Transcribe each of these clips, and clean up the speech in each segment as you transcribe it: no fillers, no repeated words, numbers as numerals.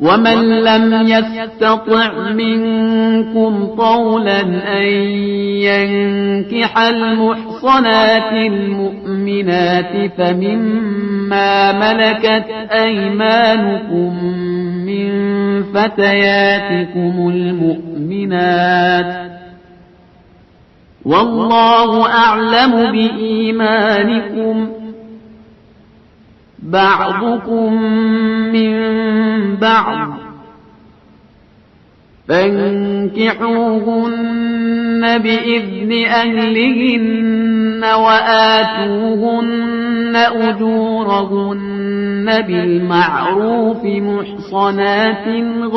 ومن لم يستطع منكم طولا أن ينكح المحصنات المؤمنات فمما ملكت أيمانكم من فتياتكم المؤمنات والله أعلم بإيمانكم بعضكم من بعض فانكحوهن بإذن أهلهن وآتوهن أجورهن بالمعروف محصنات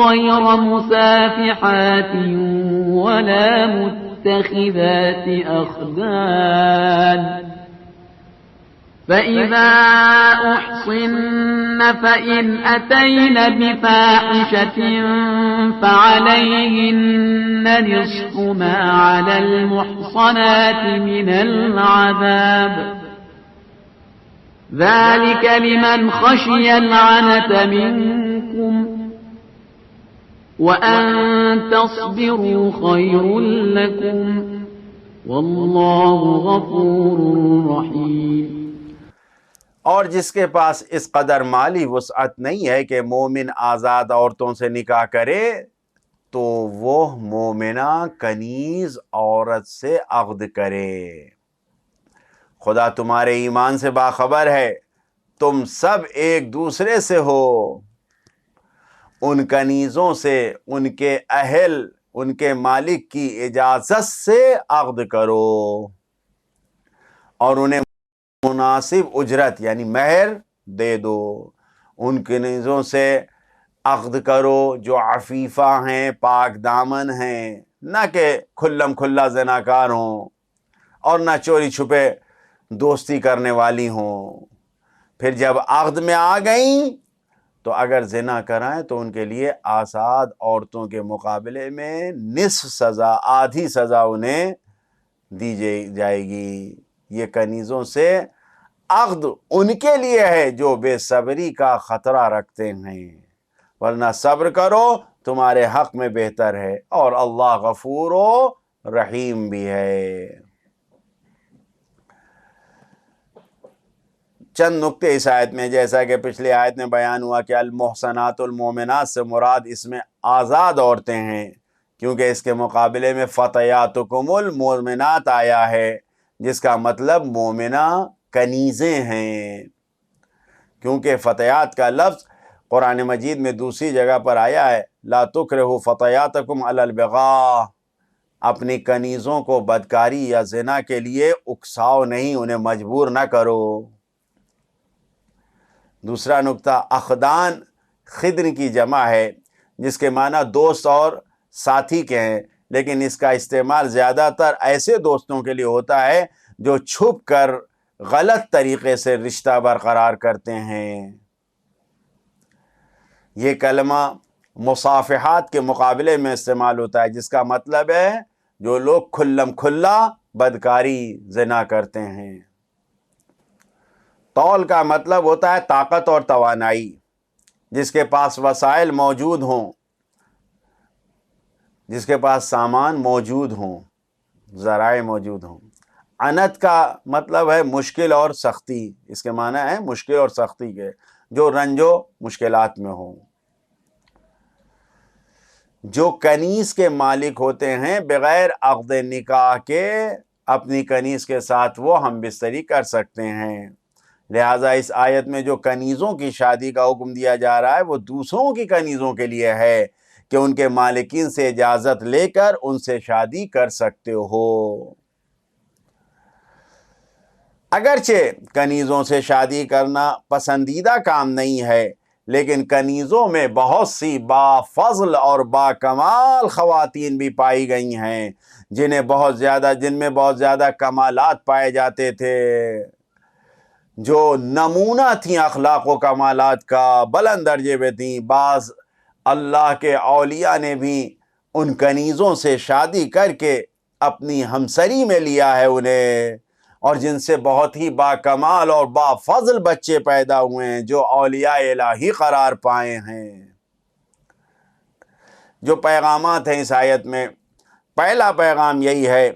غير مسافحات ولا متخذات أخدان فإذا أحصن فإن أتين بفاحشة فعليهن نصف ما على المحصنات من العذاب ذلك لمن خشي العنة منكم وأن تصبروا خير لكم والله غفور رحيم۔ اور جس کے پاس اس قدر مالی وسعت نہیں ہے کہ مومن آزاد عورتوں سے نکاح کرے تو وہ مومنہ کنیز عورت سے عقد کرے۔ خدا تمہارے ایمان سے باخبر ہے، تم سب ایک دوسرے سے ہو۔ ان کنیزوں سے ان کے اہل، ان کے مالک کی اجازت سے عقد کرو اور انہیں مناسب اجرت یعنی مہر دے دو۔ ان کنیزوں سے عقد کرو جو عفیفہ ہیں، پاک دامن ہیں، نہ کہ کھلم کھلا زناکار ہوں اور نہ چوری چھپے دوستی کرنے والی ہوں۔ پھر جب عقد میں آ گئیں تو اگر زنا کرائیں تو ان کے لیے آزاد عورتوں کے مقابلے میں نصف سزا، آدھی سزا انہیں دی جائے گی۔ یہ کنیزوں سے عقد ان کے لیے ہے جو بے صبری کا خطرہ رکھتے ہیں، ورنہ صبر کرو تمہارے حق میں بہتر ہے، اور اللہ غفور و رحیم بھی ہے۔ چند نکتے اس آیت میں، جیسا کہ پچھلی آیت میں بیان ہوا کہ المحصنات المومنات سے مراد اس میں آزاد عورتیں ہیں، کیونکہ اس کے مقابلے میں فتیاتکم المؤمنات آیا ہے، جس کا مطلب مومنہ کنیزیں ہیں، کیونکہ فتیات کا لفظ قرآن مجید میں دوسری جگہ پر آیا ہے، لا تکرہوا فتیاتکم علی البغاء، اپنی کنیزوں کو بدکاری یا زنا کے لیے اکساؤ نہیں، انہیں مجبور نہ کرو۔ دوسرا نکتہ، اخدان خدن کی جمع ہے، جس کے معنی دوست اور ساتھی کے ہیں، لیکن اس کا استعمال زیادہ تر ایسے دوستوں کے لیے ہوتا ہے جو چھپ کر غلط طریقے سے رشتہ برقرار کرتے ہیں۔ یہ کلمہ مصافحات کے مقابلے میں استعمال ہوتا ہے، جس کا مطلب ہے جو لوگ کھلم کھلا بدکاری زنا کرتے ہیں۔ طول کا مطلب ہوتا ہے طاقت اور توانائی، جس کے پاس وسائل موجود ہوں، جس کے پاس سامان موجود ہوں، ذرائع موجود ہوں۔ عنت کا مطلب ہے مشکل اور سختی، اس کے معنی ہے مشکل اور سختی کے، جو رنج و مشکلات میں ہوں۔ جو کنیز کے مالک ہوتے ہیں بغیر عقد نکاح کے اپنی کنیز کے ساتھ وہ ہم بستری کر سکتے ہیں، لہٰذا اس آیت میں جو کنیزوں کی شادی کا حکم دیا جا رہا ہے وہ دوسروں کی کنیزوں کے لیے ہے کہ ان کے مالکین سے اجازت لے کر ان سے شادی کر سکتے ہو۔ اگرچہ کنیزوں سے شادی کرنا پسندیدہ کام نہیں ہے، لیکن کنیزوں میں بہت سی با فضل اور با کمال خواتین بھی پائی گئی ہیں جن میں بہت زیادہ کمالات پائے جاتے تھے، جو نمونہ تھیں اخلاق و کمالات کا، بلند درجے پہ تھیں، بعض اللہ کے اولیاء نے بھی ان کنیزوں سے شادی کر کے اپنی ہمسری میں لیا ہے انہیں، اور جن سے بہت ہی با کمال اور با فضل بچے پیدا ہوئے ہیں جو اولیاء الہی قرار پائے ہیں۔ جو پیغامات ہیں اس آیت میں، پہلا پیغام یہی ہے،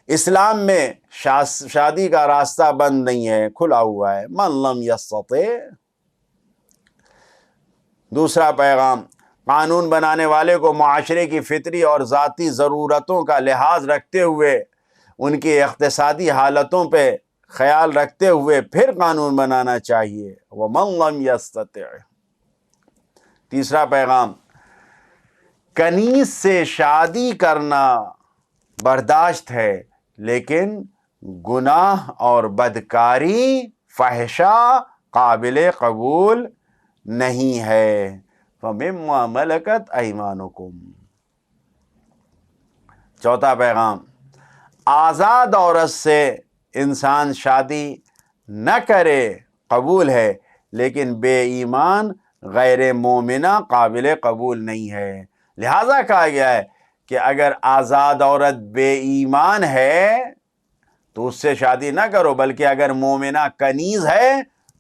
اسلام میں شادی کا راستہ بند نہیں ہے، کھلا ہوا ہے، من لم یستطع۔ دوسرا پیغام، قانون بنانے والے کو معاشرے کی فطری اور ذاتی ضرورتوں کا لحاظ رکھتے ہوئے، ان کی اقتصادی حالتوں پہ خیال رکھتے ہوئے پھر قانون بنانا چاہیے، وَمَن لَمْ يَسْتَطِعْ۔ تیسرا پیغام، کنیز سے شادی کرنا برداشت ہے، لیکن گناہ اور بدکاری، فحشہ قابل قبول نہیں ہے، فَمِمَّا مَلَكَتْ أَيْمَانُكُمْ۔ چوتھا پیغام، آزاد عورت سے انسان شادی نہ کرے قبول ہے، لیکن بے ایمان غیر مومنہ قابل قبول نہیں ہے۔ لہذا کہا گیا ہے کہ اگر آزاد عورت بے ایمان ہے تو اس سے شادی نہ کرو، بلکہ اگر مومنہ کنیز ہے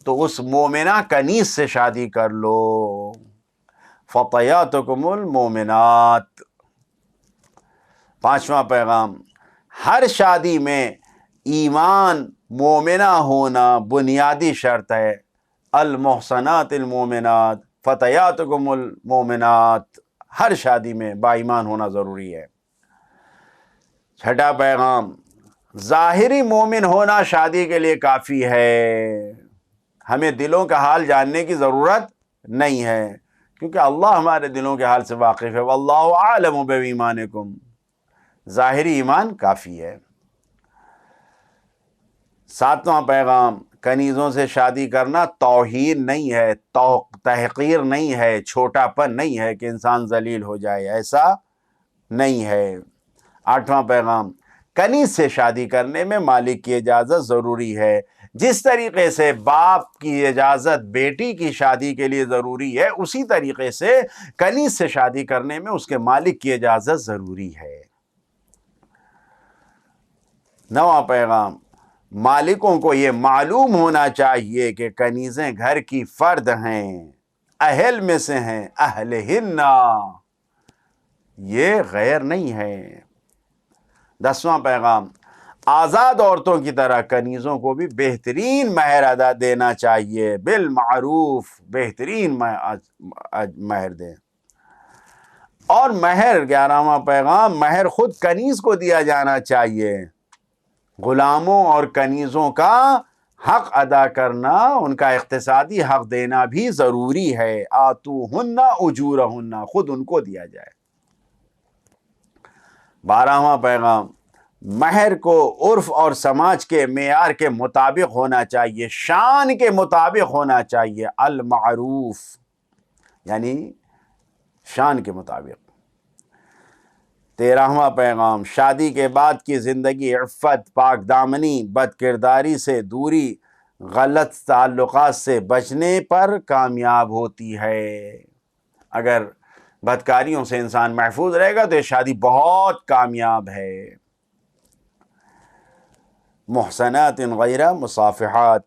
تو اس مومنہ کنیز سے شادی کر لو۔ فَطَيَّاتُكُمُ الْمُؤْمِنَاتِ۔ پانچواں پیغام، ہر شادی میں ایمان مومنہ ہونا بنیادی شرط ہے۔ المحصنات المومنات فتياتكم المومنات، ہر شادی میں با ایمان ہونا ضروری ہے۔ چھٹا پیغام، ظاہری مومن ہونا شادی کے لیے کافی ہے، ہمیں دلوں کا حال جاننے کی ضرورت نہیں ہے، کیونکہ اللہ ہمارے دلوں کے حال سے واقف ہے۔ واللہ اعلم بایمانکم، ظاہری ایمان کافی ہے۔ ساتواں پیغام، کنیزوں سے شادی کرنا توہین نہیں ہے، تحقیر نہیں ہے، چھوٹا پن نہیں ہے کہ انسان ذلیل ہو جائے، ایسا نہیں ہے۔ آٹھواں پیغام، کنیز سے شادی کرنے میں مالک کی اجازت ضروری ہے، جس طریقے سے باپ کی اجازت بیٹی کی شادی کے لیے ضروری ہے، اسی طریقے سے کنیز سے شادی کرنے میں اس کے مالک کی اجازت ضروری ہے۔ نواں پیغام، مالکوں کو یہ معلوم ہونا چاہیے کہ کنیزیں گھر کی فرد ہیں، اہل میں سے ہیں، اہلہن، یہ غیر نہیں ہے۔ دسواں پیغام، آزاد عورتوں کی طرح کنیزوں کو بھی بہترین مہر ادا دینا چاہیے، بالمعروف، بہترین مہر دیں۔ اور مہر، 11واں پیغام، مہر خود کنیز کو دیا جانا چاہیے۔ غلاموں اور کنیزوں کا حق ادا کرنا، ان کا اقتصادی حق دینا بھی ضروری ہے۔ آتوہن اجورہن، خود ان کو دیا جائے۔ 12واں پیغام، مہر کو عرف اور سماج کے معیار کے مطابق ہونا چاہیے، شان کے مطابق ہونا چاہیے، المعروف، یعنی شان کے مطابق۔ 13واں پیغام، شادی کے بعد کی زندگی عفت، پاک دامنی، بد کرداری سے دوری، غلط تعلقات سے بچنے پر کامیاب ہوتی ہے۔ اگر بدکاریوں سے انسان محفوظ رہے گا تو یہ شادی بہت کامیاب ہے۔ محسنات غیر مصافحات۔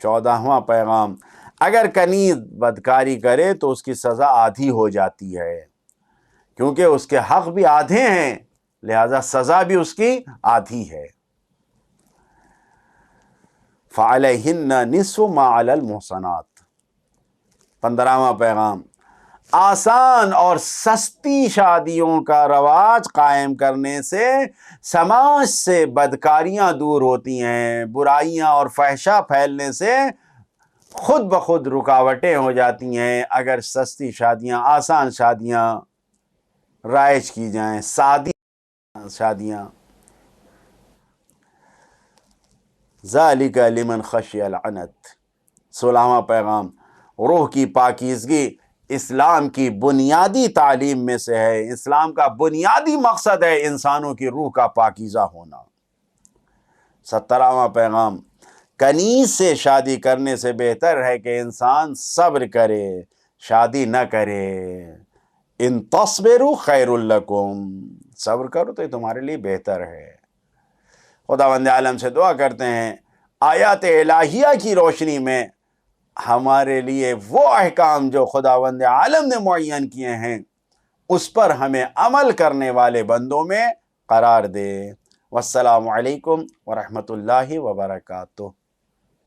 14واں پیغام، اگر کنیز بدکاری کرے تو اس کی سزا آدھی ہو جاتی ہے، کیونکہ اس کے حق بھی آدھے ہیں، لہذا سزا بھی اس کی آدھی ہے۔ فَعَلَيْهِنَّ نِصْفُ مَا عَلَى الْمُحْصَنَاتِ۔ 15واں پیغام، آسان اور سستی شادیوں کا رواج قائم کرنے سے سماج سے بدکاریاں دور ہوتی ہیں، برائیاں اور فحشہ پھیلنے سے خود بخود رکاوٹیں ہو جاتی ہیں اگر سستی شادیاں، آسان شادیاں رائج کی جائیں، سادی شادیاں۔ ذالک لمن خشی العنت۔ 16واں پیغام، روح کی پاکیزگی اسلام کی بنیادی تعلیم میں سے ہے، اسلام کا بنیادی مقصد ہے انسانوں کی روح کا پاکیزہ ہونا۔ 17واں پیغام، کنیز سے شادی کرنے سے بہتر ہے کہ انسان صبر کرے، شادی نہ کرے. ان تصبروا خیر لکم، صبر کرو تو یہ تمہارے لیے بہتر ہے. خداوند عالم سے دعا کرتے ہیں آیات الہیہ کی روشنی میں ہمارے لیے وہ احکام جو خداوند عالم نے معین کیے ہیں اس پر ہمیں عمل کرنے والے بندوں میں قرار دے. والسلام علیکم ورحمۃ اللہ وبرکاتہ.